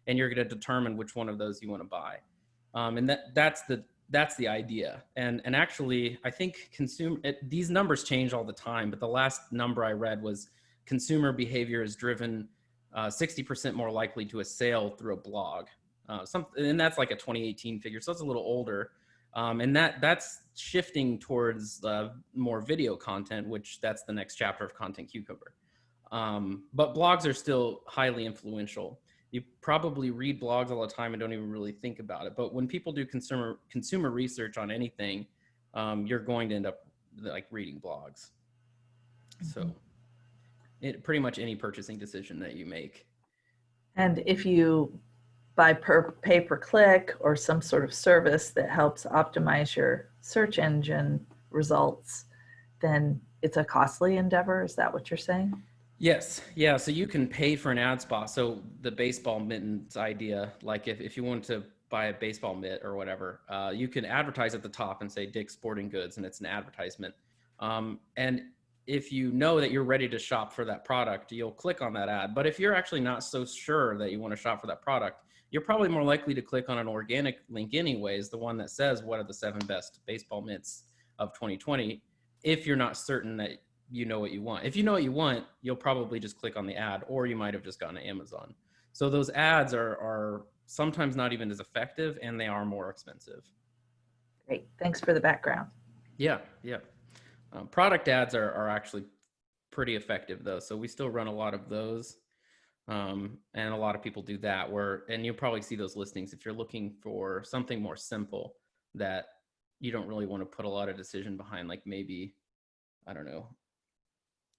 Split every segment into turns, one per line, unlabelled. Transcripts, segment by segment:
and you're going to determine which one of those you want to buy. And that's the idea. And actually, I think these numbers change all the time, but the last number I read was consumer behavior is driven 60% more likely to a sale through a blog. And that's like a 2018 figure, so it's a little older. And that's shifting towards more video content, which that's the next chapter of ContentCucumber. But blogs are still highly influential. You probably read blogs all the time and don't even really think about it. But when people do consumer research on anything, you're going to end up like reading blogs. So pretty much any purchasing decision that you make.
And if you buy pay per click or some sort of service that helps optimize your search engine results, then it's a costly endeavor. Is that what you're saying?
Yes. Yeah. So you can pay for an ad spot. So the baseball mittens idea, like if you want to buy a baseball mitt or whatever, you can advertise at the top and say Dick's Sporting Goods, and it's an advertisement. And if you know that you're ready to shop for that product, you'll click on that ad. But if you're actually not so sure that you want to shop for that product, you're probably more likely to click on an organic link anyways, the one that says what are the 7 best baseball mitts of 2020, if you're not certain that you know what you want. If you know what you want, you'll probably just click on the ad, or you might have just gone to Amazon. So those ads are sometimes not even as effective, and they are more expensive.
Great. Thanks for the background.
Yeah. Yeah. Product ads are actually pretty effective though. So we still run a lot of those. And a lot of people do that and you'll probably see those listings if you're looking for something more simple that you don't really want to put a lot of decision behind, like maybe, I don't know,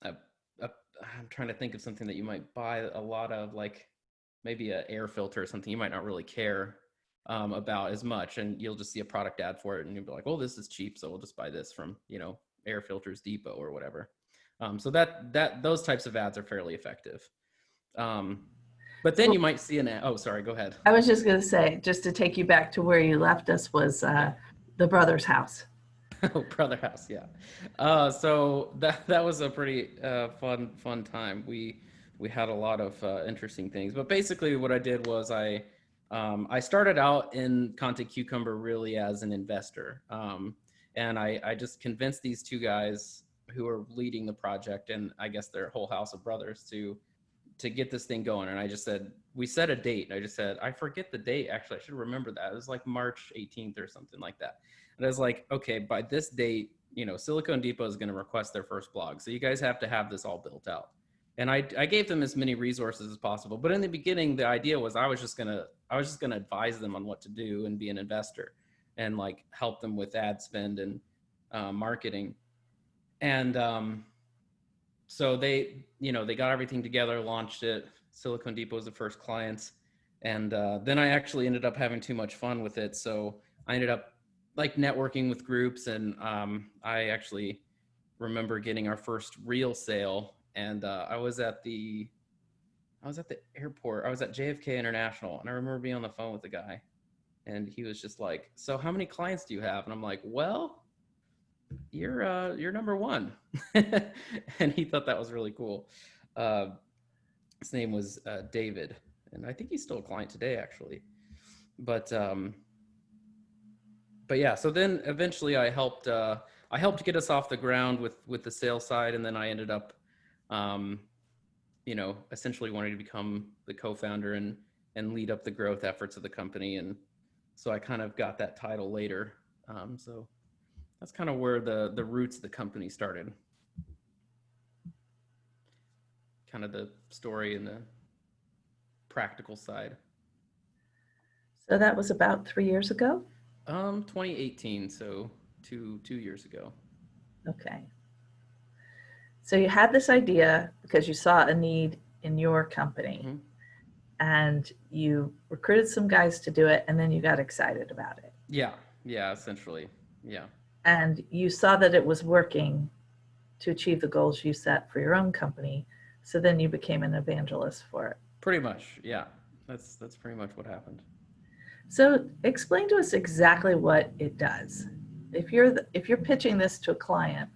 I'm trying to think of something that you might buy a lot of, like maybe an air filter or something you might not really care about as much, and you'll just see a product ad for it and you'll be like, oh, this is cheap, so we'll just buy this from, Air Filters Depot or whatever. So those types of ads are fairly effective. But then you might see an ad. Oh, sorry, go ahead.
I was just going to say, just to take you back to where you left us, was the Brothers House.
Oh, Brother House, yeah. So that was a pretty fun time. We had a lot of interesting things. But basically, what I did was I started out in ContentCucumber really as an investor, and I just convinced these 2 guys who are leading the project, and I guess their whole house of brothers, to get this thing going. And I just said, we set a date. And I just said, I forget the date. Actually, I should remember that. It was like March 18th or something like that. And I was like, okay, by this date, Silicon Depot is going to request their first blog. So you guys have to have this all built out. And I gave them as many resources as possible. But in the beginning, the idea was I was just going to advise them on what to do and be an investor and like help them with ad spend and marketing. And so they got everything together, launched it. Silicon Depot was the first clients. And then I actually ended up having too much fun with it. So I ended up like networking with groups. And I actually remember getting our first real sale. And I was at the airport. I was at JFK International. And I remember being on the phone with the guy. And he was just like, so how many clients do you have? And I'm like, well, you're number 1. And he thought that was really cool. His name was David, and I think he's still a client today, actually. But yeah, so then eventually I helped get us off the ground with the sales side, and then I ended up essentially wanting to become the co-founder and lead up the growth efforts of the company. And so I kind of got that title later. So that's kind of where the roots of the company started. Kind of the story and the practical side.
So that was about 3 years ago?
2018, so two years ago.
Okay. So you had this idea because you saw a need in your company. Mm-hmm. And you recruited some guys to do it, and then you got excited about it.
Yeah, essentially, yeah.
And you saw that it was working to achieve the goals you set for your own company. So then you became an evangelist for it.
Pretty much, yeah. That's pretty much what happened.
So explain to us exactly what it does. If you're pitching this to a client,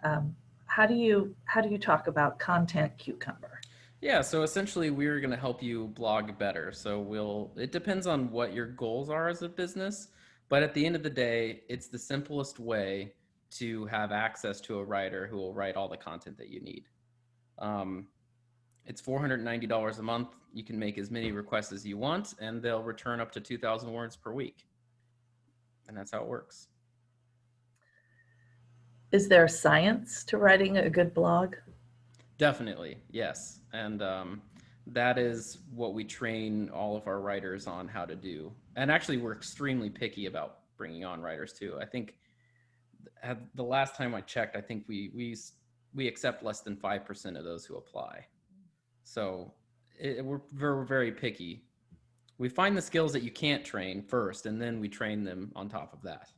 how do you talk about ContentCucumber?
Yeah, so essentially we're going to help you blog better. So it depends on what your goals are as a business, but at the end of the day, it's the simplest way to have access to a writer who will write all the content that you need. Um, it's $490 a month. You can make as many requests as you want, and they'll return up to 2,000 words per week. And that's how it works.
Is there science to writing a good blog?
Definitely, yes. And that is what we train all of our writers on how to do. And actually, we're extremely picky about bringing on writers too. I think at the last time I checked, I think we accept less than 5% of those who apply. So we're very picky. We find the skills that you can't train first, and then we train them on top of that.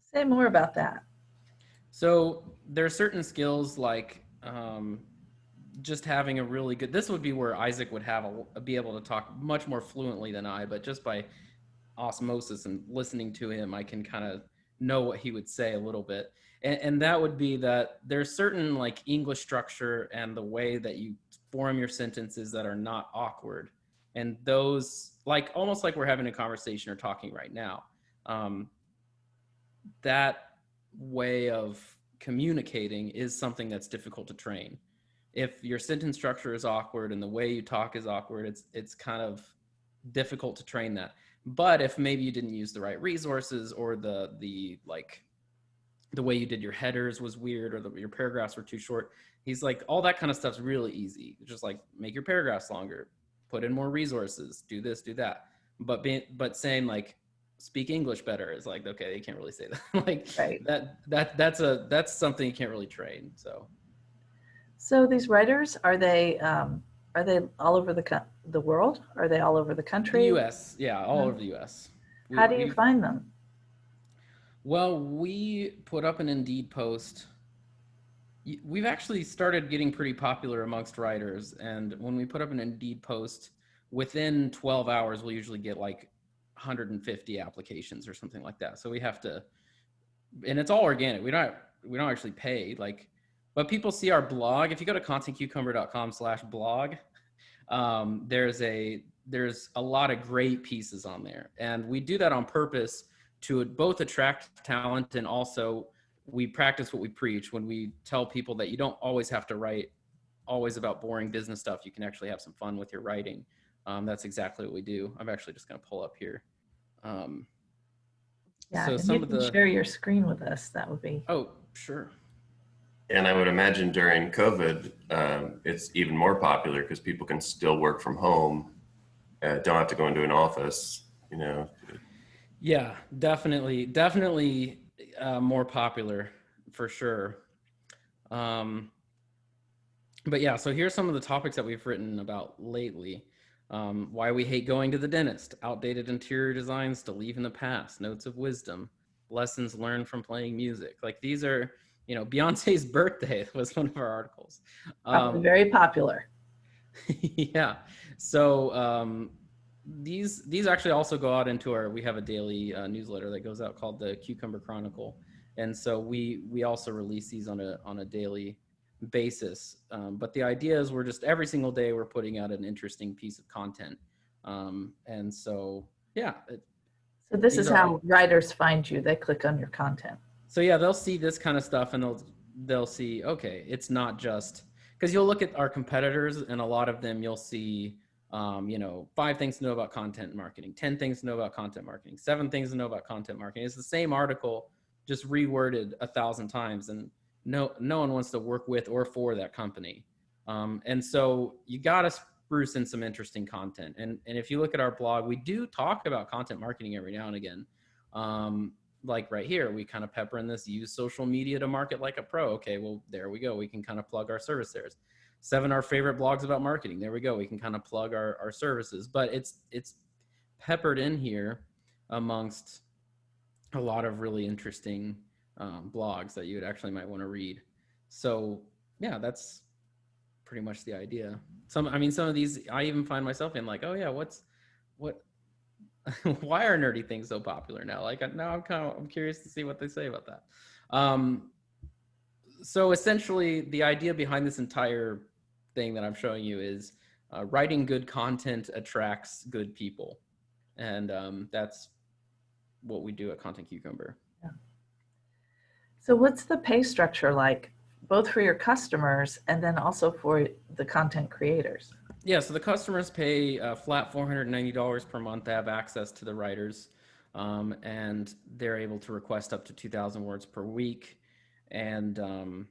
Say more about that.
So there are certain skills like just having a really good. This would be where Isaac would be able to talk much more fluently than I, but just by osmosis and listening to him, I can kind of know what he would say a little bit. And that would be that there's certain like English structure and the way that you form your sentences that are not awkward. And those, like almost like we're having a conversation or talking right now, that way of communicating is something that's difficult to train. If your sentence structure is awkward and the way you talk is awkward, it's kind of difficult to train that. But if maybe you didn't use the right resources, or the like the way you did your headers was weird, or your paragraphs were too short, he's like, all that kind of stuff's really easy. Just like make your paragraphs longer, put in more resources, do this, do that. But saying like speak English better is like, okay, you can't really say that. Like
Right.
that's something you can't really train. So
So these writers, are they all over the world? Are they all over the
the
country?
U.S., yeah, all over the U.S.
How do you
We
find them?
Well, we put up an Indeed post. We've actually started getting pretty popular amongst writers, and when we put up an Indeed post, within 12 hours, we'll usually get like 150 applications or something like that. So we have to, and it's all organic. We don't actually pay, like, but people see our blog. If you go to contentcucumber.com/blog, there's a lot of great pieces on there, and we do that on purpose to both attract talent, and also we practice what we preach when we tell people that you don't always have to write always about boring business stuff. You can actually have some fun with your writing. That's exactly what we do. I'm actually just going to pull up here. Um,
Yeah,
so
and you
some of
can
the
share your screen with us. That would be.
Oh, sure.
And I would imagine during COVID, it's even more popular because people can still work from home, don't have to go into an office, you know.
Yeah, definitely more popular for sure. Um, but yeah, so here's some of the topics that we've written about lately. Why we hate going to the dentist, outdated interior designs to leave in the past, notes of wisdom, lessons learned from playing music. Like these are, Beyonce's birthday was one of our articles.
Probably very popular.
Yeah. So these actually also go out into we have a daily newsletter that goes out called the Cucumber Chronicle, and so we also release these on a daily basis. But the idea is we're just every single day we're putting out an interesting piece of content, and so yeah.
So this
These
is
are
how writers find you. They click on your content.
So yeah, they'll see this kind of stuff, and they'll see, okay, it's not just because you'll look at our competitors, and a lot of them you'll see 5 things to know about content marketing, 10 things to know about content marketing, 7 things to know about content marketing. It's the same article just reworded 1,000 times, and no one wants to work with or for that company. And so you got to spruce in some interesting content. And if you look at our blog, we do talk about content marketing every now and again. Like right here, we kind of pepper in this: use social media to market like a pro. Okay, well, there we go. We can kind of plug our service there. 7 our favorite blogs about marketing. There we go. We can kind of plug our services, but it's peppered in here amongst a lot of really interesting blogs that you would actually might want to read. So yeah, that's pretty much the idea. Some of these I even find myself in, like, oh yeah, what why are nerdy things so popular now? Like now I'm curious to see what they say about that. So essentially the idea behind this entire thing that I'm showing you is writing good content attracts good people. And that's what we do at ContentCucumber.
Yeah. So what's the pay structure like, both for your customers and then also for the content creators?
Yeah, so the customers pay flat $490 per month to have access to the writers, and they're able to request up to 2,000 words per week. And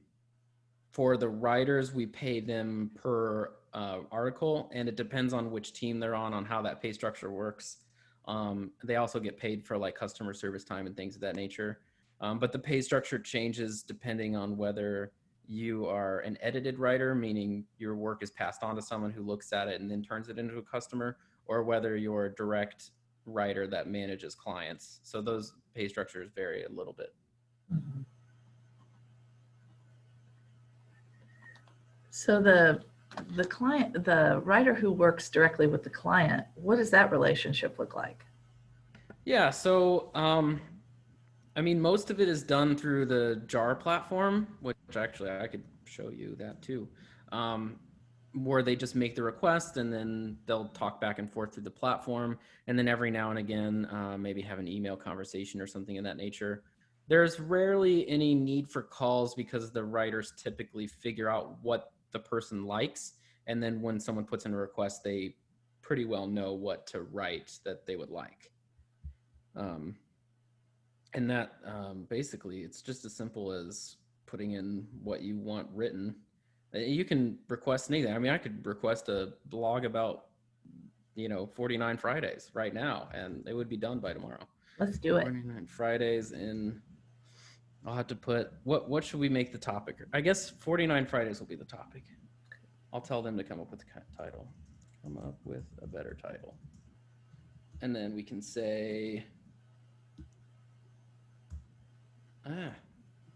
for the writers, we pay them per article, and it depends on which team they're on how that pay structure works. They also get paid for like customer service time and things of that nature. But the pay structure changes depending on whether you are an edited writer, meaning your work is passed on to someone who looks at it and then turns it into a customer, or whether you're a direct writer that manages clients. So those pay structures vary a little bit.
Mm-hmm. So the client, the writer who works directly with the client, what does that relationship look like?
Yeah, so I mean, most of it is done through the JAR platform, which actually I could show you that too, where they just make the request and then they'll talk back and forth through the platform. And then every now and again, maybe have an email conversation or something of that nature. There's rarely any need for calls because the writers typically figure out what the person likes. And then when someone puts in a request, they pretty well know what to write that they would like. And that basically, it's just as simple as putting in what you want written. You can request anything. I mean, I could request a blog about, 49 Fridays right now, and it would be done by tomorrow.
Let's do it.
49 Fridays in, I'll have to put, what should we make the topic? I guess 49 Fridays will be the topic. I'll tell them to come up with a title. Come up with a better title. And then we can say,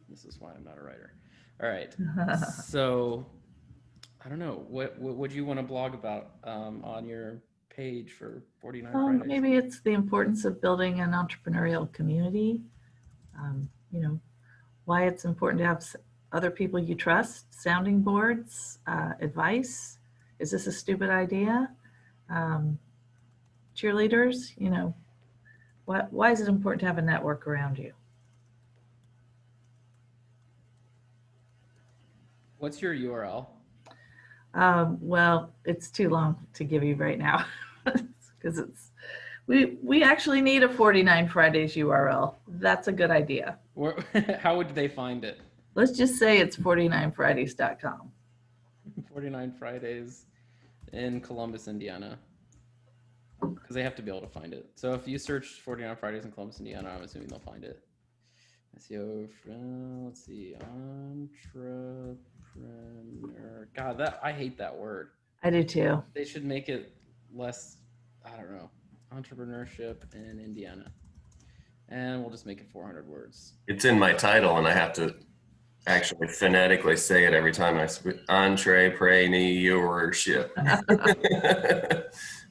this is why I'm not a writer. All right. So I don't know. What would you want to blog about on your page for 49 Fridays?
Maybe it's the importance of building an entrepreneurial community. Why it's important to have other people you trust, sounding boards, advice. Is this a stupid idea? Cheerleaders, why is it important to have a network around you?
What's your URL?
Well, it's too long to give you right now because we actually need a 49 Fridays URL. That's a good idea.
How would they find it?
Let's just say it's 49fridays.com.
49 Fridays in Columbus, Indiana. Because they have to be able to find it. So if you search 49 Fridays in Columbus, Indiana, I'm assuming they'll find it. SEO, let's see, entrepreneur. God, I hate that word.
I do too.
They should make it less, I don't know, entrepreneurship in Indiana. And we'll just make it 400 words.
It's in my title, and I have to actually phonetically say it every time I speak. Entrepreneurship.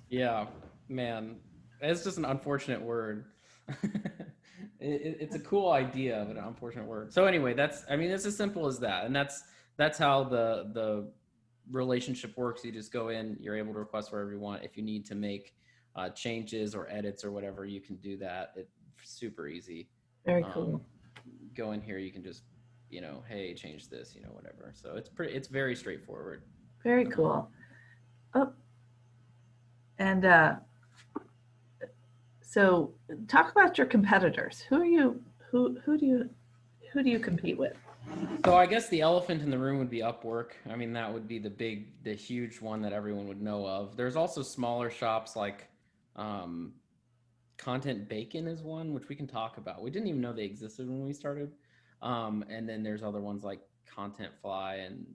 Yeah, man, it's just an unfortunate word. It's a cool idea, but an unfortunate word. So anyway, it's as simple as that. And that's how the relationship works. You just go in, you're able to request wherever you want. If you need to make changes or edits or whatever, you can do that. It's super easy.
Very cool.
Go in here, you can just, hey, change this, whatever. So it's very straightforward.
Very cool. Oh, and so talk about your competitors. Who do you compete with?
So I guess the elephant in the room would be Upwork. I mean, that would be the huge one that everyone would know of. There's also smaller shops like Content Bacon is one, which we can talk about. We didn't even know they existed when we started. And then there's other ones like Content Fly and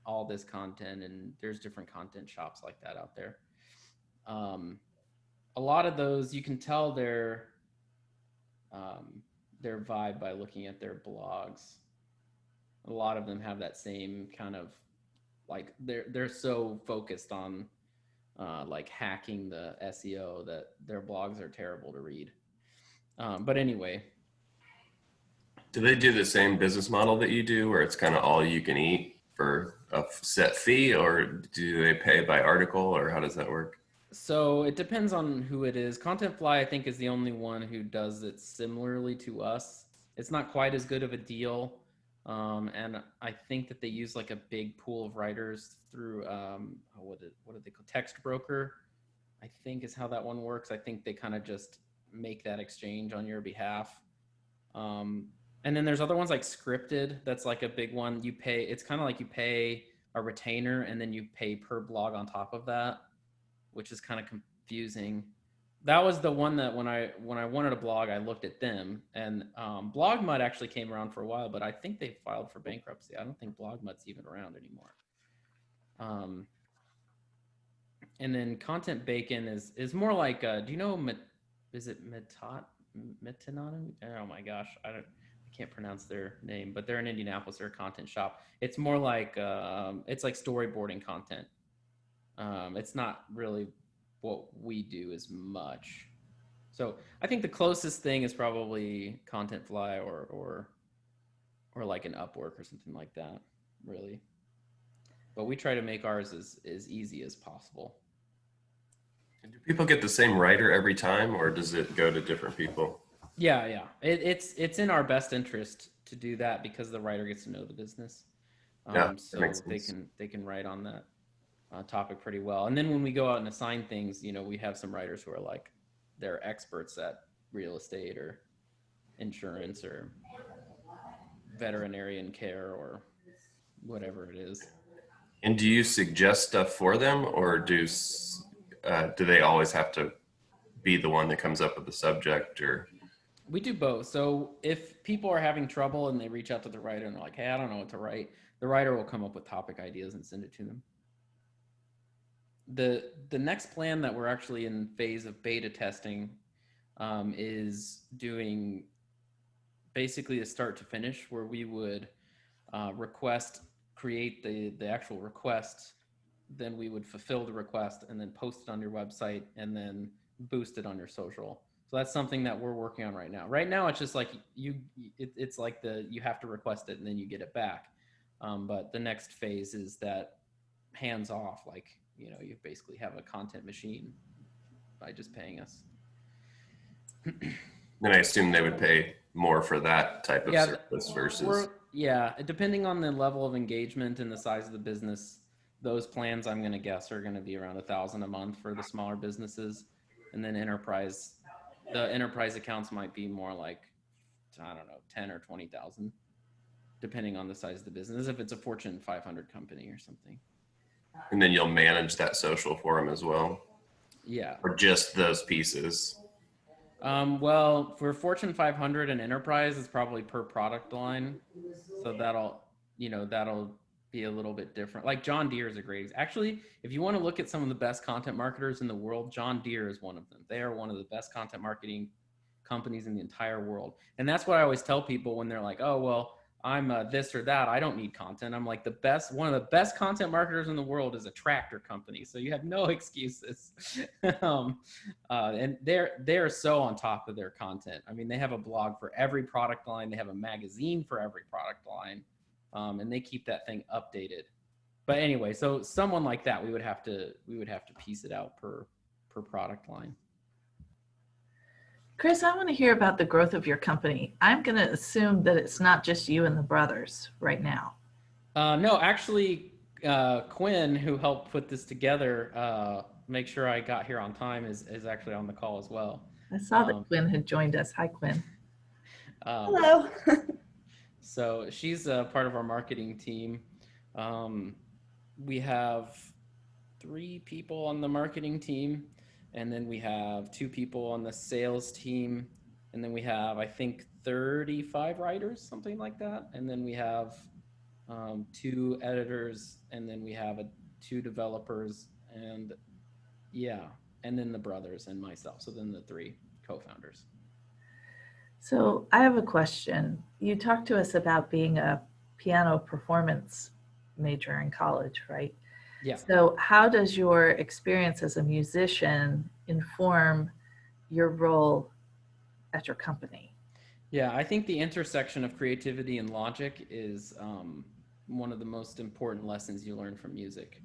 all this content, and there's different content shops like that out there. A lot of those, you can tell their vibe by looking at their blogs. A lot of them have that same kind of, like, they're so focused on like hacking the SEO that their blogs are terrible to read. But anyway.
Do they do the same business model that you do, where it's kind of all you can eat for a set fee, or do they pay by article, or how does that work?
So it depends on who it is. Contentfly, I think, is the only one who does it similarly to us. It's not quite as good of a deal. And I think that they use like a big pool of writers through, what do they call, text broker, I think is how that one works. I think they kind of just make that exchange on your behalf. Um, and then there's other ones like Scripted. That's like a big one. You pay, it's kind of like you pay a retainer and then you pay per blog on top of that, which is kind of confusing. That was the one that when I wanted a blog, I looked at them, and BlogMud actually came around for a while, but I think they filed for bankruptcy. I don't think BlogMud's even around anymore. And then Content Bacon is more like, do you know, is it Metanon? Oh my gosh, I can't pronounce their name, but they're in Indianapolis. They're a content shop. It's more like it's like storyboarding content. It's not really what we do as much. So I think the closest thing is probably Contentfly or like an Upwork or something like that, really. But we try to make ours as easy as possible.
Do people get the same writer every time, or does it go to different people?
Yeah. It's in our best interest to do that because the writer gets to know the business.
Yeah, that
So
makes sense.
they can write on that topic pretty well. And then when we go out and assign things, we have some writers who are like, they're experts at real estate or insurance or veterinarian care or whatever it is.
And do you suggest stuff for them, or do they always have to be the one that comes up with the subject? Or
We do both. So if people are having trouble and they reach out to the writer and they're like, hey, I don't know what to write, the writer will come up with topic ideas and send it to them. The next plan that we're actually in phase of beta testing is doing basically a start to finish, where we would create the actual request, then we would fulfill the request and then post it on your website and then boost it on your social. So that's something that we're working on right now. Right now, it's just like it's like you have to request it and then you get it back. But the next phase is that hands off, like, you basically have a content machine by just paying us.
then I assume they would pay more for that type of
Yeah,
service versus.
Depending on the level of engagement and the size of the business, those plans I'm going to guess are going to be around $1,000 a month for the smaller businesses, and then the enterprise accounts might be more like, I don't know, 10 or 20,000, depending on the size of the business. If it's a Fortune 500 company or something.
And then you'll manage that social for them as well,
Yeah.
or just those pieces.
Well, for Fortune 500 and enterprise, it's probably per product line. So that'll be a little bit different. Like John Deere is a great, actually, if you want to look at some of the best content marketers in the world, John Deere is one of them. They are one of the best content marketing companies in the entire world. And that's what I always tell people when they're like, oh, well, I'm this or that, I don't need content. I'm like, one of the best content marketers in the world is a tractor company. So you have no excuses. And they're so on top of their content. I mean, they have a blog for every product line. They have a magazine for every product line. And they keep that thing updated. But anyway, so someone like that, we would have to piece it out per product line.
Chris, I want to hear about the growth of your company. I'm going to assume that it's not just you and the brothers right now.
No, actually, Quinn, who helped put this together, make sure I got here on time, is actually on the call as well.
I saw that Quinn had joined us. Hi, Quinn.
Hello.
So she's a part of our marketing team. We have 3 people on the marketing team, and then we have 2 people on the sales team, and then we have, I think, 35 writers, something like that, and then we have 2 editors, and then we have 2 developers, and and then the brothers and myself. So then the 3 co-founders.
So I have a question. You talked to us about being a piano performance major in college, right?
Yeah.
So how does your experience as a musician inform your role at your company?
Yeah, I think the intersection of creativity and logic is one of the most important lessons you learn from music.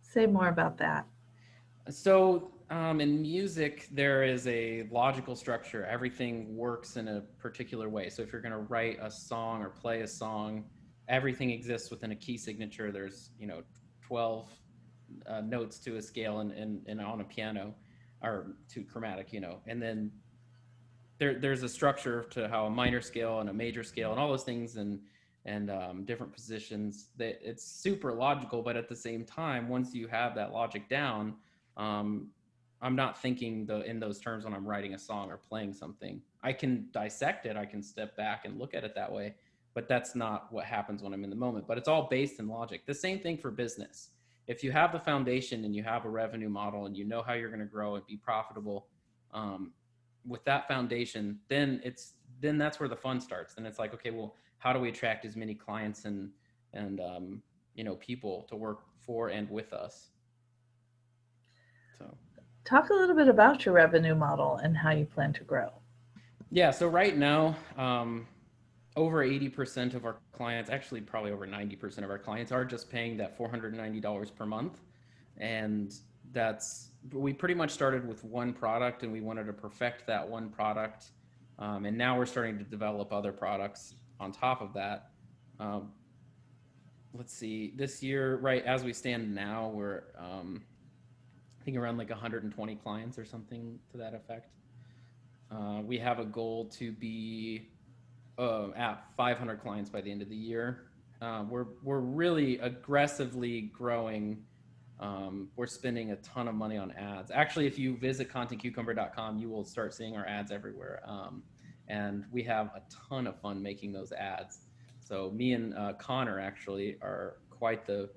Say more about that.
So, in music, there is a logical structure. Everything works in a particular way. So, if you're going to write a song or play a song, everything exists within a key signature. There's, 12 notes to a scale and on a piano or to chromatic, and then there's a structure to how a minor scale and a major scale and all those things and different positions that it's super logical, but at the same time, once you have that logic down, um, I'm not thinking in those terms when I'm writing a song or playing something. I can dissect it, I can step back and look at it that way, but that's not what happens when I'm in the moment. But it's all based in logic. The same thing for business. If you have the foundation and you have a revenue model and you know how you're going to grow and be profitable, um, with that foundation, then that's where the fun starts. Then it's like, okay, well, how do we attract as many clients and people to work for and with us? So
talk a little bit about your revenue model and how you plan to grow.
Yeah, so right now, over 80% of our clients, actually probably over 90% of our clients, are just paying that $490 per month. And we pretty much started with one product and we wanted to perfect that one product. And now we're starting to develop other products on top of that. Let's see, this year, right as we stand now, we're, I think around like 120 clients or something to that effect. We have a goal to be at 500 clients by the end of the year. We're really aggressively growing. We're spending a ton of money on ads. Actually, if you visit ContentCucumber.com, you will start seeing our ads everywhere. And we have a ton of fun making those ads. So me and Connor actually are quite the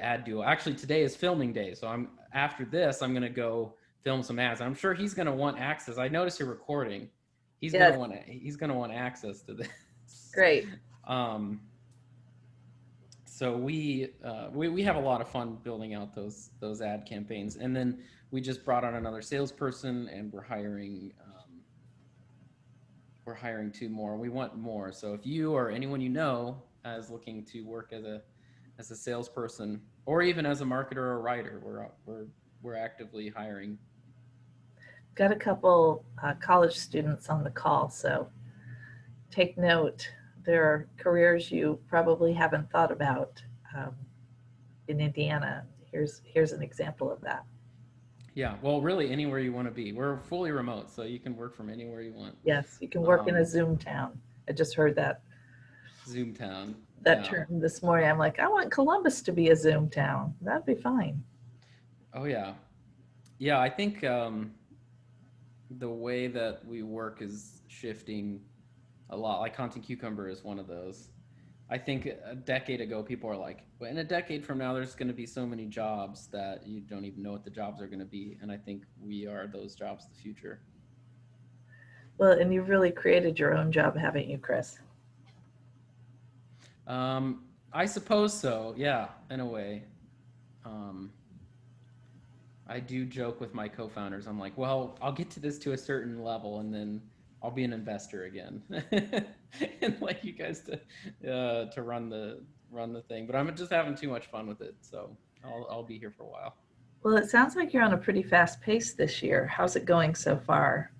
ad duo. Actually, today is filming day, so after this, I'm gonna go film some ads. I'm sure he's gonna want access. I noticed you're recording. He's
Yes.
gonna want access to this.
Great.
So we have a lot of fun building out those ad campaigns, and then we just brought on another salesperson, and we're hiring 2 more. We want more. So if you or anyone you know is looking to work as a salesperson or even as a marketer or writer, we're actively hiring.
Got a couple college students on the call, so take note. There are careers you probably haven't thought about in Indiana. Here's an example of that.
Yeah, well, really anywhere you want to be. We're fully remote, so you can work from anywhere you want.
Yes, you can work in a Zoom town. I just heard that
Zoom town.
that term this morning. I'm like, I want Columbus to be a Zoom town. That'd be fine.
Oh yeah, yeah. I think the way that we work is shifting a lot. Like ContentCucumber is one of those. I think a decade ago, people are like, well, in a decade from now, there's going to be so many jobs that you don't even know what the jobs are going to be. And I think we are those jobs of the future.
Well, and you've really created your own job, haven't you, Chris?
I suppose so. Yeah, in a way. I do joke with my co-founders. I'm like, well, I'll get to this to a certain level and then I'll be an investor again and like you guys to run the thing. But I'm just having too much fun with it. So I'll be here for a while.
Well, it sounds like you're on a pretty fast pace this year. How's it going so far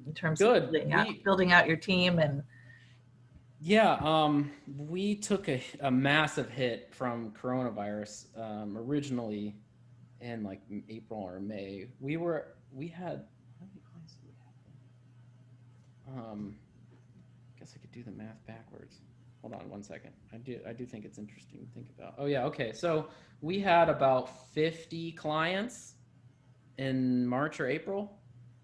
in terms of building out your team? And
yeah, we took a massive hit from coronavirus originally in like April or May. We had how many clients did we have? I guess I could do the math backwards. Hold on one second. I do think it's interesting to think about. Oh yeah, okay. So we had about 50 clients in March or April,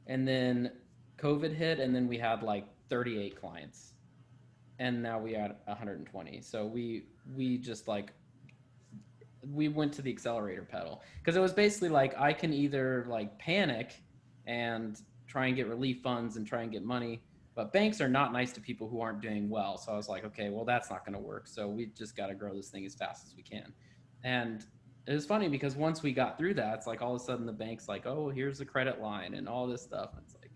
and then COVID hit, and then we had like 38 clients, and now we had 120. So we just like we went to the accelerator pedal because it was basically like I can either like panic and try and get relief funds and try and get money, but banks are not nice to people who aren't doing well. So I was like, okay, well, that's not going to work. So we just got to grow this thing as fast as we can. And it was funny because once we got through that, it's like all of a sudden the bank's like, oh, here's the credit line and all this stuff. And it's like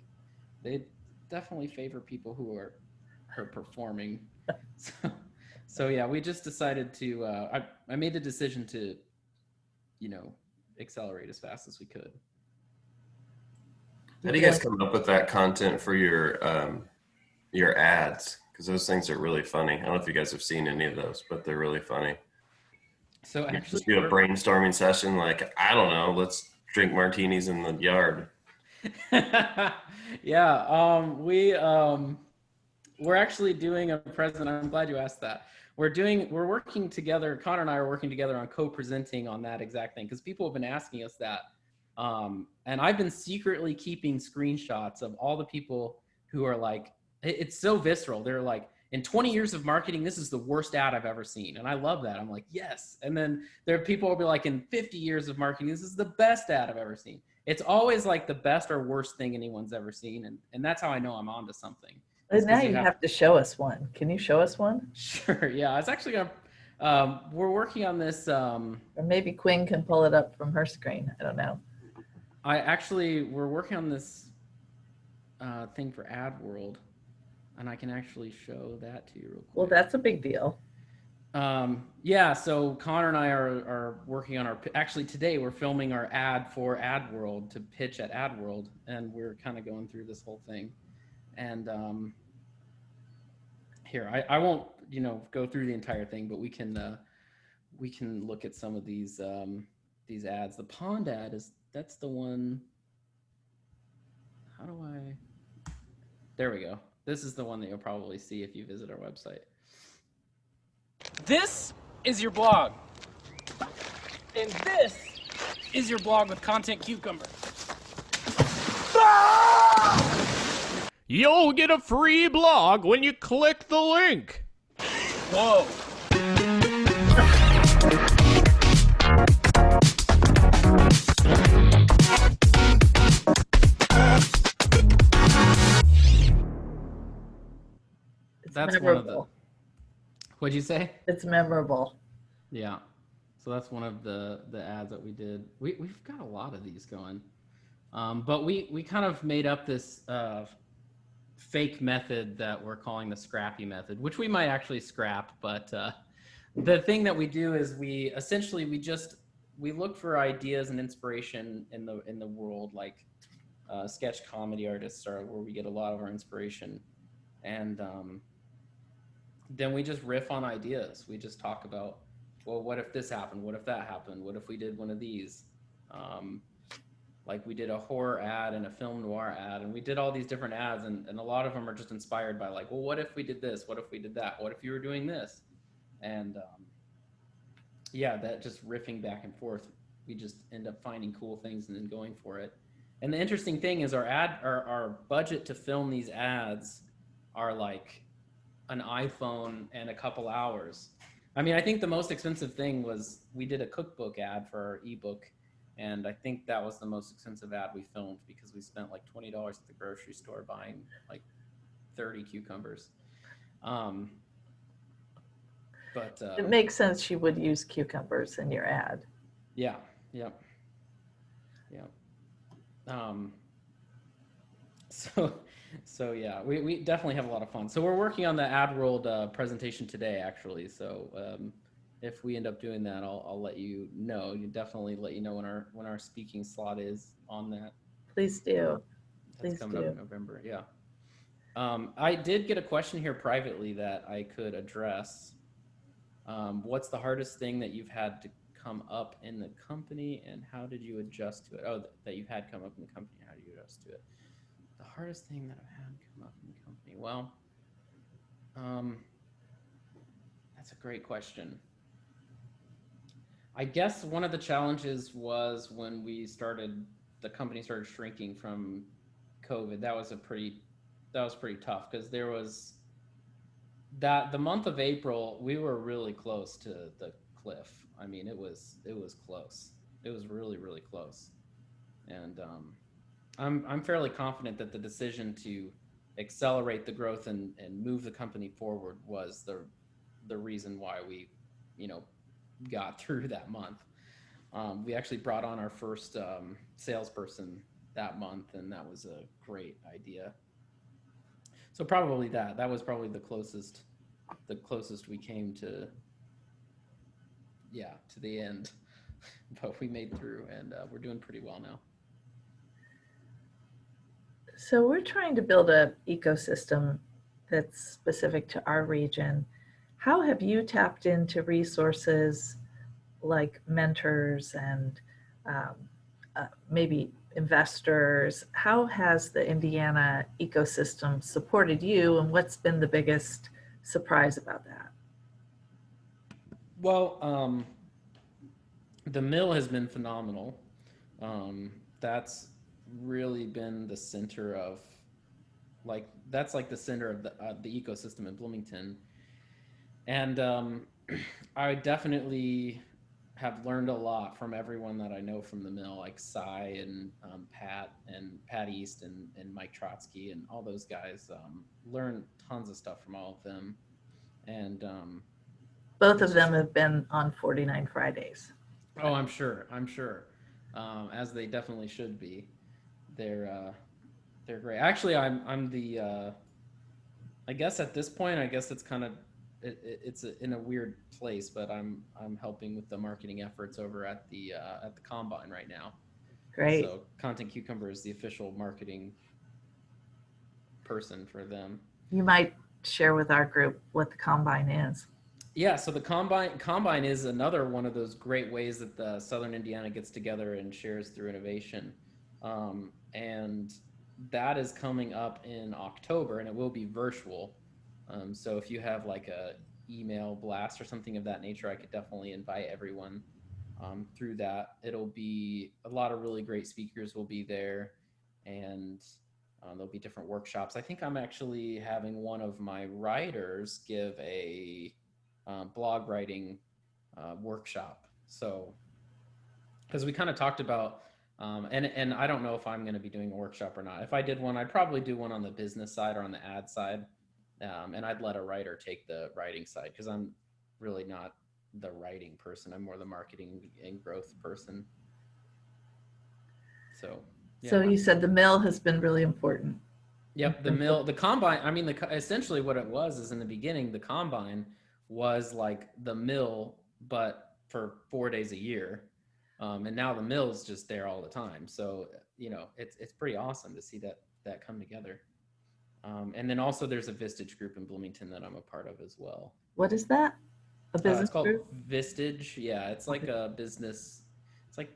they definitely favor people who are performing. So, so yeah, we just decided to. I made the decision to, accelerate as fast as we could.
How do you guys come up with that content for your ads? Because those things are really funny. I don't know if you guys have seen any of those, but they're really funny.
So
You
actually,
just do a brainstorming session, like, I don't know, let's drink martinis in the yard.
yeah, we're actually doing a present. I'm glad you asked that. We're working together. Connor and I are working together on co-presenting on that exact thing because people have been asking us that. And I've been secretly keeping screenshots of all the people who are like, it's so visceral. They're like, in 20 years of marketing, this is the worst ad I've ever seen. And I love that. I'm like, yes. And then there are people who will be like, in 50 years of marketing, this is the best ad I've ever seen. It's always like the best or worst thing anyone's ever seen. And that's how I know I'm onto something.
And now you have to show us one. Can you show us one?
Sure. Yeah. I was actually going to, we're working on this.
Or maybe Quinn can pull it up from her screen. I don't know.
We're working on this thing for Ad World, and I can actually show that to you real quick.
Well, that's a big deal.
Yeah, so Connor and I are working on actually today we're filming our ad for Ad World to pitch at Ad World, and we're kind of going through this whole thing. And here, I won't, go through the entire thing, but we can look at some of these ads. The pond ad that's the one. How do I? There we go. This is the one that you'll probably see if you visit our website.
This is your blog. And this is your blog with ContentCucumber.
You'll get a free blog when you click the link.
Whoa.
That's
memorable.
one of the. What'd you say?
It's memorable.
Yeah. So that's one of the ads that we did. We've got a lot of these going. But we kind of made up this fake method that we're calling the scrappy method, which we might actually scrap. But the thing that we do is we look for ideas and inspiration in the world, like sketch comedy artists are where we get a lot of our inspiration. And then we just riff on ideas. We just talk about, well, what if this happened? What if that happened? What if we did one of these? Like we did a horror ad and a film noir ad, and we did all these different ads, and a lot of them are just inspired by like, well, what if we did this? What if we did that? What if you were doing this? And yeah, that just riffing back and forth, we just end up finding cool things and then going for it. And the interesting thing is our budget to film these ads are like an iPhone and a couple hours. I mean, I think the most expensive thing was we did a cookbook ad for our ebook, and I think that was the most expensive ad we filmed because we spent like $20 at the grocery store buying like 30 cucumbers. But
it makes sense you would use cucumbers in your ad.
Yeah. Yep. So yeah, we definitely have a lot of fun. So we're working on the Ad World presentation today, actually. So if we end up doing that, I'll let you know. You definitely let you know when our speaking slot is on that.
Please do.
That's coming up in November. Yeah. I did get a question here privately that I could address. What's the hardest thing that you've had to come up in the company, and how did you adjust to it? Oh, that you've had come up in the company. How do you adjust to it? The hardest thing that I've had come up in the company. Well, that's a great question. I guess one of the challenges was when the company started shrinking from COVID. That was pretty tough because there was the month of April, we were really close to the cliff. I mean, it was close. It was really, really close. And I'm fairly confident that the decision to accelerate the growth and move the company forward was the reason why we, got through that month. We actually brought on our first salesperson that month, and that was a great idea. So probably that was probably the closest the closest we came to, to the end. But we made through, and we're doing pretty well now.
So we're trying to build a ecosystem that's specific to our region. How have you tapped into resources like mentors and maybe investors? How has the Indiana ecosystem supported you, and what's been the biggest surprise about that?
Well, the mill has been phenomenal. That's really been the center of, that's like the center of the ecosystem in Bloomington. And I definitely have learned a lot from everyone that I know from the mill, like Cy and Pat East and Mike Trotsky and all those guys. Learned tons of stuff from all of them. And
both of them have been on 49 Fridays.
Oh, I'm sure. As they definitely should be. They're great. Actually, I'm the I guess at this point, I guess it's kind of it's in a weird place, but I'm helping with the marketing efforts over at the Combine right now.
Great.
So ContentCucumber is the official marketing person for them.
You might share with our group what the Combine is.
Yeah, so the Combine is another one of those great ways that the Southern Indiana gets together and shares through innovation. And that is coming up in October, and it will be virtual. So if you have like a email blast or something of that nature, I could definitely invite everyone through that. It'll be a lot of really great speakers will be there, and there'll be different workshops. I think I'm actually having one of my writers give a blog writing workshop. So, because we kind of talked about, and I don't know if I'm going to be doing a workshop or not. If I did one, I'd probably do one on the business side or on the ad side, and I'd let a writer take the writing side because I'm really not the writing person. I'm more the marketing and growth person. So. Yeah.
So you said the mill has been really important.
Yep, the Combine. I mean, essentially what it was is in the beginning, the Combine was like the mill, but for 4 days a year, and now the mill's just there all the time. So it's pretty awesome to see that come together. And then also there's a Vistage group in Bloomington that I'm a part of as well.
What is that? A business
it's called
group?
Vistage. Yeah, it's like a business. It's like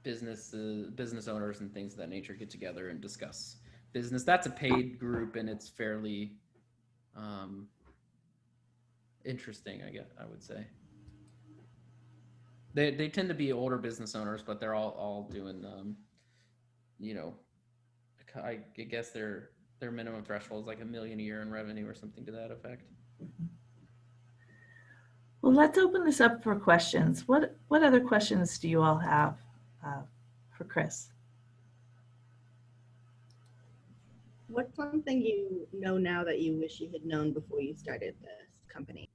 business owners and things of that nature get together and discuss business. That's a paid group, and it's fairly interesting, I would say. They tend to be older business owners, but they're all doing I guess their minimum threshold is like $1 million a year in revenue or something to that effect.
Well, let's open this up for questions. What other questions do you all have for Chris?
What's something you know now that you wish you had known before you started this company?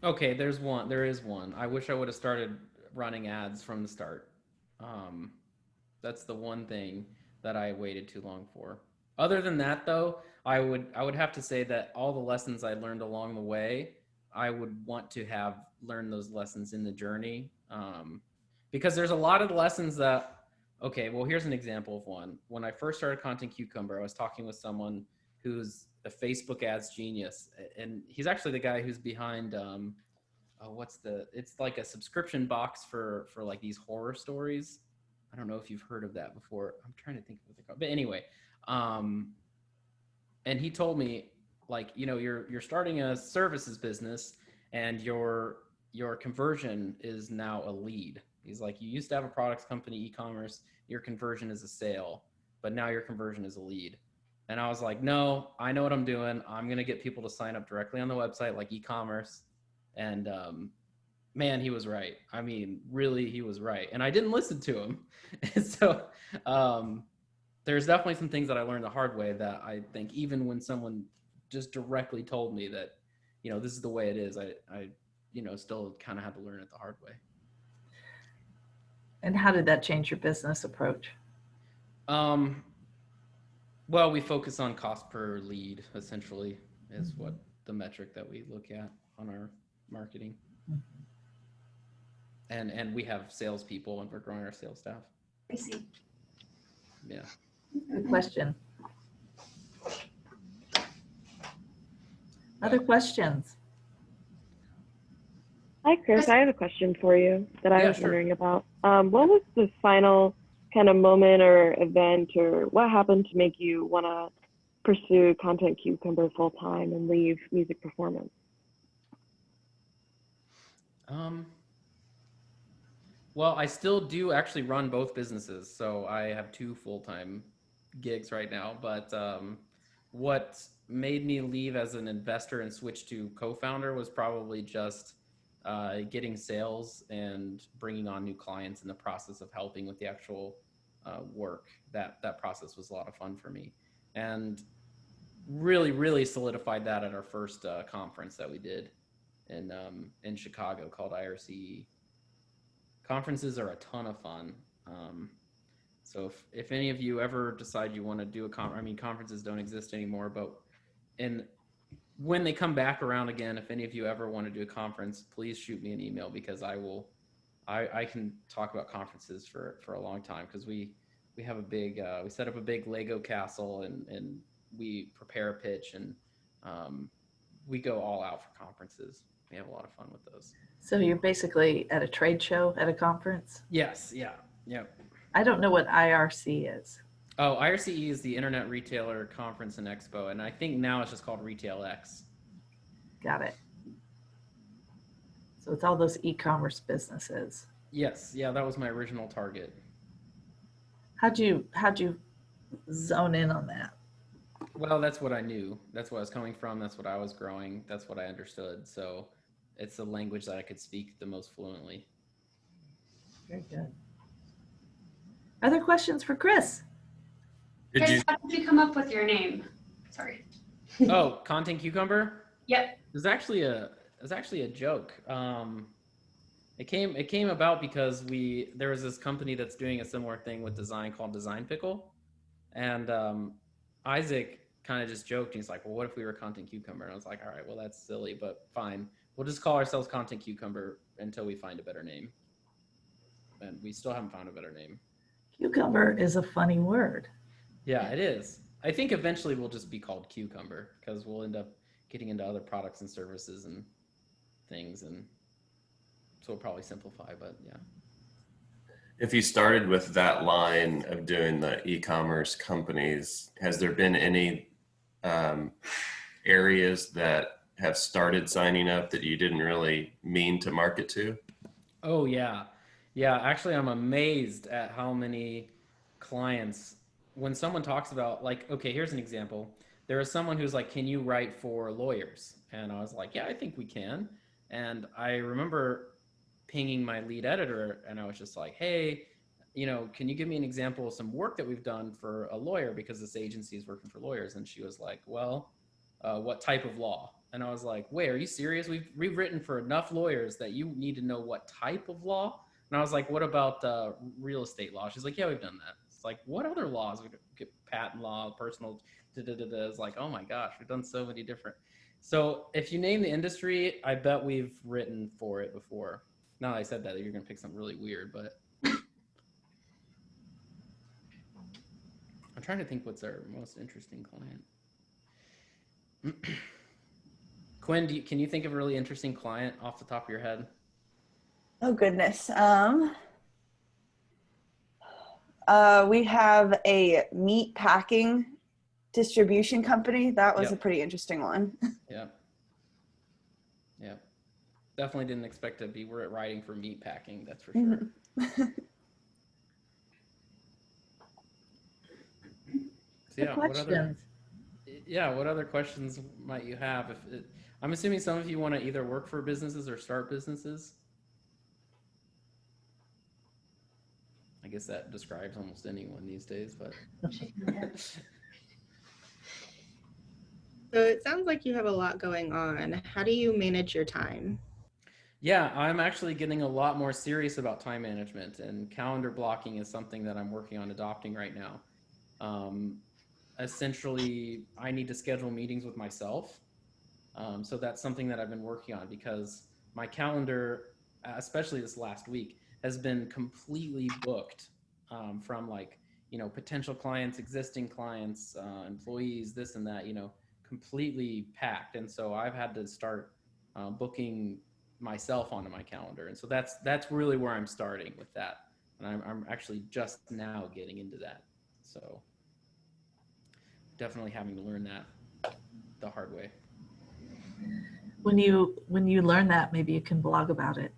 Okay, there is one. I wish I would have started running ads from the start. That's the one thing that I waited too long for. Other than that, though, I would have to say that all the lessons I learned along the way, I would want to have learned those lessons in the journey. Because there's a lot of lessons that, okay, well, here's an example of one. When I first started ContentCucumber, I was talking with someone who's a Facebook ads genius. And he's actually the guy who's behind, it's like a subscription box for like these horror stories. I don't know if you've heard of that before. I'm trying to think of what they're called. But anyway, and he told me, like, you're starting a services business and your conversion is now a lead. He's like, you used to have a products company, e-commerce, your conversion is a sale, but now your conversion is a lead. And I was like, no, I know what I'm doing. I'm going to get people to sign up directly on the website, like e-commerce. And man, he was right. I mean, really, he was right. And I didn't listen to him. And so there's definitely some things that I learned the hard way that I think even when someone just directly told me that, this is the way it is, I still kind of had to learn it the hard way.
And how did that change your business approach?
Well, we focus on cost per lead, essentially, is what the metric that we look at on our marketing. And we have salespeople, and we're growing our sales staff.
I see.
Yeah.
Good question. Other questions?
Hi, Chris. I have a question for you that I
Yeah,
was
sure.
wondering about. What was the final kind of moment or event, or what happened to make you want to pursue Content Cucumber full time and leave music performance?
Well, I still do actually run both businesses, so I have two full-time gigs right now. But what made me leave as an investor and switch to co-founder was probably just getting sales and bringing on new clients in the process of helping with the actual work. That process was a lot of fun for me, and really solidified that at our first conference that we did in Chicago called IRCE. Conferences are a ton of fun. So if any of you ever decide you want to do conferences don't exist anymore, but when they come back around again, if any of you ever want to do a conference, please shoot me an email, because I can talk about conferences for a long time, because we have a big, we set up a big Lego castle, and we prepare a pitch, and we go all out for conferences. We have a lot of fun with those.
So you're basically at a trade show at a conference?
Yes. Yeah.
I don't know what IRC is.
Oh, IRCE is the Internet Retailer Conference and Expo, and I think now it's just called RetailX.
Got it. So it's all those e-commerce businesses.
Yes, yeah, that was my original target.
How'd you zone in on that?
Well, that's what I knew. That's what I was coming from. That's what I was growing. That's what I understood. So it's the language that I could speak the most fluently.
Very good. Other questions for Chris?
Did you?
Chris, how did you come up with your name? Sorry.
Oh, Content Cucumber?
Yep.
It was actually a joke. It came about because there was this company that's doing a similar thing with design called Design Pickle, and Isaac kind of just joked. He's like, "Well, what if we were Content Cucumber?" And I was like, "All right, well, that's silly, but fine. We'll just call ourselves Content Cucumber until we find a better name." And we still haven't found a better name.
Cucumber is a funny word.
Yeah, it is. I think eventually we'll just be called Cucumber, because we'll end up getting into other products and services and things, and so we'll probably simplify, but yeah.
If you started with that line of doing the e-commerce companies, has there been any areas that have started signing up that you didn't really mean to market to?
Oh yeah. Yeah, actually I'm amazed at how many clients, when someone talks about, like, okay, here's an example. There was someone who's like, "Can you write for lawyers?" And I was like, "Yeah, I think we can." And I remember pinging my lead editor, and I was just like, "Hey, can you give me an example of some work that we've done for a lawyer, because this agency is working for lawyers?" And she was like, "Well, what type of law?" And I was like, "Wait, are you serious? We've written for enough lawyers that you need to know what type of law?" And I was like, "What about real estate law?" She's like, "Yeah, we've done that." It's like, "What other laws?" We get patent law, personal. It's like, oh my gosh, we've done so many different. So if you name the industry, I bet we've written for it before. Now that I said that, you're gonna pick something really weird, but I'm trying to think what's our most interesting client. Quinn, can you think of a really interesting client off the top of your head?
Oh goodness. We have a meat packing distribution company. That was
Yep.
a pretty interesting one.
Yeah. Definitely didn't expect to be writing for meat packing, that's for sure. So yeah, what other questions might you have? I'm assuming some of you want to either work for businesses or start businesses. I guess that describes almost anyone these days, but
So it sounds like you have a lot going on. How do you manage your time?
yeah, I'm actually getting a lot more serious about time management, and calendar blocking is something that I'm working on adopting right now. essentially I need to schedule meetings with myself. So that's something that I've been working on, because my calendar, especially this last week, has been completely booked, from like, potential clients, existing clients, employees, this and that, completely packed. And so I've had to start booking myself onto my calendar. And so that's really where I'm starting with that. And I'm actually just now getting into that. So definitely having to learn that the hard way.
When you learn that, maybe you can blog about it.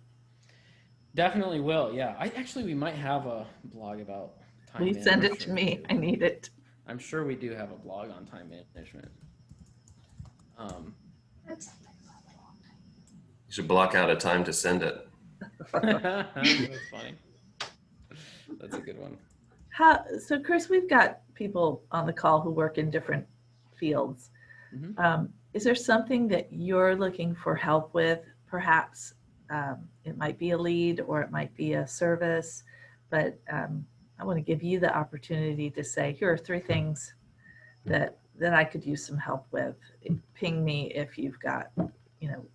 Definitely will. Yeah. We might have a blog about time
Please
management.
send it to me. I need it.
I'm sure we do have a blog on time management.
That's
You should block out a time to send it.
That's funny. That's a good one.
So Chris, we've got people on the call who work in different fields.
Mhm.
Is there something that you're looking for help with? Perhaps it might be a lead or it might be a service, but I want to give you the opportunity to say, here are 3 things that I could use some help with. Ping me if you've got,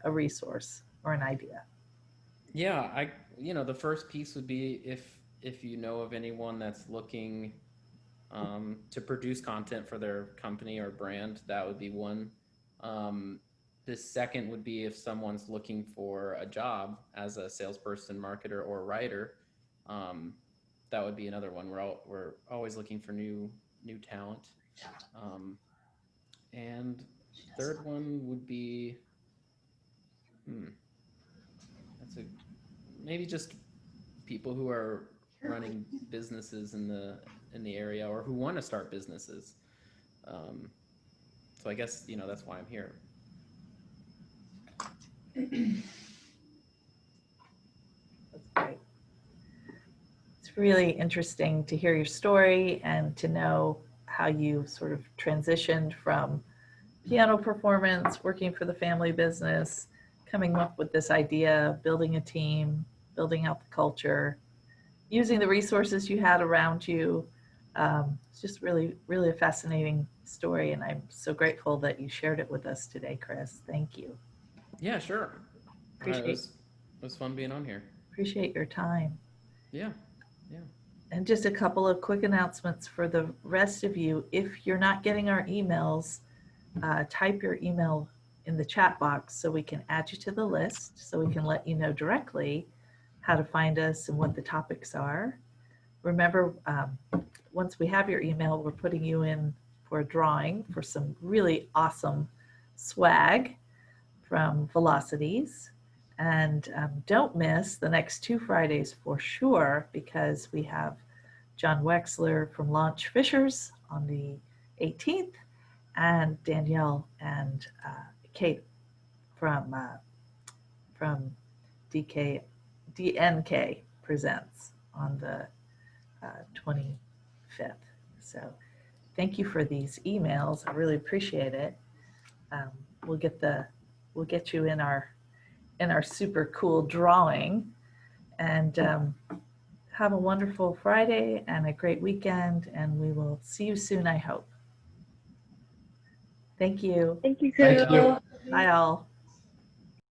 a resource or an idea.
Yeah, the first piece would be if you know of anyone that's looking to produce content for their company or brand, that would be one. The second would be if someone's looking for a job as a salesperson, marketer, or writer. That would be another one. We're always looking for new talent. And third one would be, that's maybe just people who are running businesses in the area, or who want to start businesses. So I guess that's why I'm here.
That's great. It's really interesting to hear your story and to know how you sort of transitioned from piano performance, working for the family business, coming up with this idea, building a team, building out the culture, using the resources you had around you. It's just really, really a fascinating story. And I'm so grateful that you shared it with us today, Chris. Thank you.
Yeah, sure. It was fun being on here.
Appreciate your time.
Yeah.
And just a couple of quick announcements for the rest of you. If you're not getting our emails, type your email in the chat box so we can add you to the list, so we can let you know directly how to find us and what the topics are. Remember, once we have your email, we're putting you in for a drawing for some really awesome swag from Velocities. And don't miss the next 2 Fridays for sure, because we have John Wexler from Launch Fishers on the 18th, and Danielle and Kate from DNK Presents on the 25th. So thank you for these emails. I really appreciate it. We'll get you in our super cool drawing, and have a wonderful Friday and a great weekend, and we will see you soon, I hope. Thank you.
Thank you, Chris.
Thank you.
Bye all.